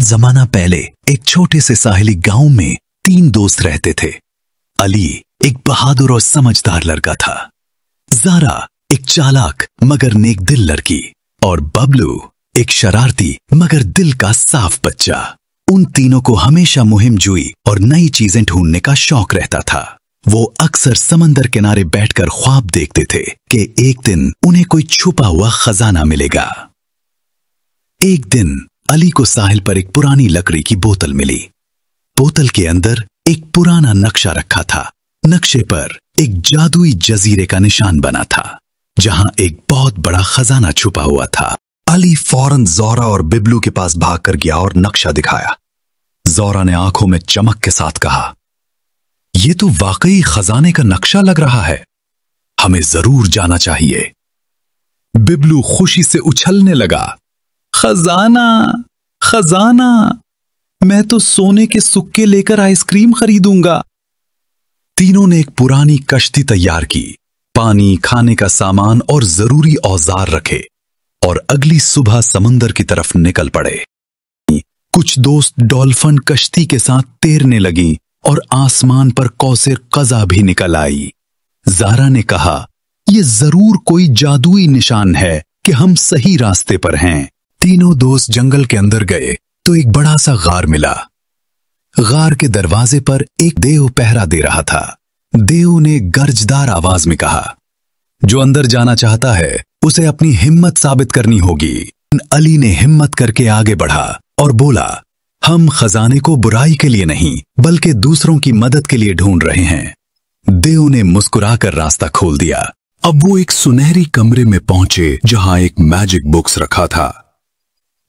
जमाना पहले एक छोटे से साहिली गांव में 3 दोस्त रहते थे। अली एक बहादुर और समझदार लड़का था, ज़ारा एक चालाक मगर नेक दिल लड़की और बबलू एक शरारती मगर दिल का साफ बच्चा। उन तीनों को हमेशा मुहिम जुई और नई चीजें ढूंढने का शौक रहता था। वो अक्सर समंदर किनारे बैठकर ख्वाब देखते थे कि एक दिन उन्हें कोई छुपा हुआ खजाना मिलेगा। एक दिन अली को साहिल पर एक पुरानी लकड़ी की बोतल मिली। बोतल के अंदर एक पुराना नक्शा रखा था। नक्शे पर एक जादुई जजीरे का निशान बना था, जहां एक बहुत बड़ा खजाना छुपा हुआ था। अली फौरन ज़ोरा और बिबलू के पास भागकर गया और नक्शा दिखाया। ज़ोरा ने आंखों में चमक के साथ कहा, यह तो वाकई खजाने का नक्शा लग रहा है, हमें जरूर जाना चाहिए। बिबलू खुशी से उछलने लगा, खजाना खजाना, मैं तो सोने के सुक्के लेकर आइसक्रीम खरीदूंगा। तीनों ने एक पुरानी कश्ती तैयार की, पानी, खाने का सामान और जरूरी औजार रखे और अगली सुबह समंदर की तरफ निकल पड़े। कुछ दोस्त डॉल्फिन कश्ती के साथ तैरने लगी और आसमान पर कौसर कज़ा भी निकल आई। ज़ारा ने कहा, यह जरूर कोई जादुई निशान है कि हम सही रास्ते पर हैं। तीनों दोस्त जंगल के अंदर गए तो एक बड़ा सा गार मिला। गार के दरवाजे पर एक देव पहरा दे रहा था। देव ने गर्जदार आवाज में कहा, जो अंदर जाना चाहता है उसे अपनी हिम्मत साबित करनी होगी। अली ने हिम्मत करके आगे बढ़ा और बोला, हम खजाने को बुराई के लिए नहीं बल्कि दूसरों की मदद के लिए ढूंढ रहे हैं। देव ने मुस्कुराकर रास्ता खोल दिया। अब वो एक सुनहरी कमरे में पहुंचे जहां एक मैजिक बुक्स रखा था।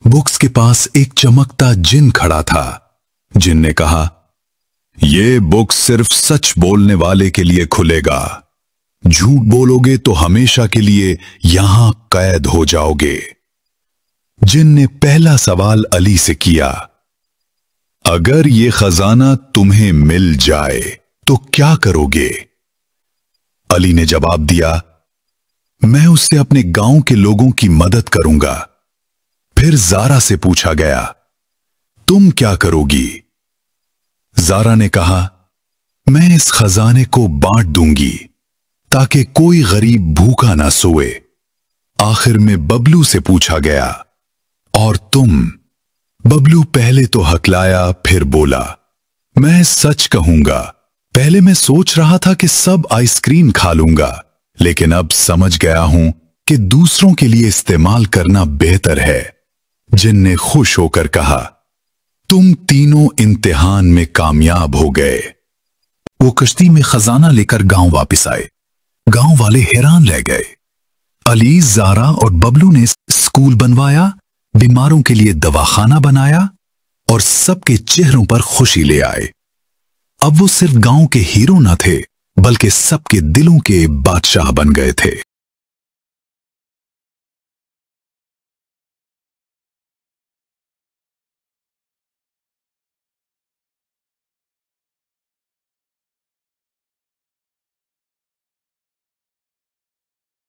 बुक्स के पास एक चमकता जिन खड़ा था। जिन ने कहा, यह बुक्स सिर्फ सच बोलने वाले के लिए खुलेगा, झूठ बोलोगे तो हमेशा के लिए यहां कैद हो जाओगे। जिन ने पहला सवाल अली से किया, अगर ये खजाना तुम्हें मिल जाए तो क्या करोगे? अली ने जवाब दिया, मैं उससे अपने गांव के लोगों की मदद करूंगा। फिर ज़ारा से पूछा गया, तुम क्या करोगी? ज़ारा ने कहा, मैं इस खजाने को बांट दूंगी ताकि कोई गरीब भूखा ना सोए। आखिर में बबलू से पूछा गया, और तुम? बबलू पहले तो हकलाया, फिर बोला, मैं सच कहूंगा, पहले मैं सोच रहा था कि सब आइसक्रीम खा लूंगा, लेकिन अब समझ गया हूं कि दूसरों के लिए इस्तेमाल करना बेहतर है। जिन ने खुश होकर कहा, तुम तीनों इम्तिहान में कामयाब हो गए। वो कश्ती में खजाना लेकर गांव वापस आए। गांव वाले हैरान रह गए। अली, ज़ारा और बबलू ने स्कूल बनवाया, बीमारों के लिए दवाखाना बनाया और सबके चेहरों पर खुशी ले आए। अब वो सिर्फ गांव के हीरो न थे बल्कि सबके दिलों के बादशाह बन गए थे।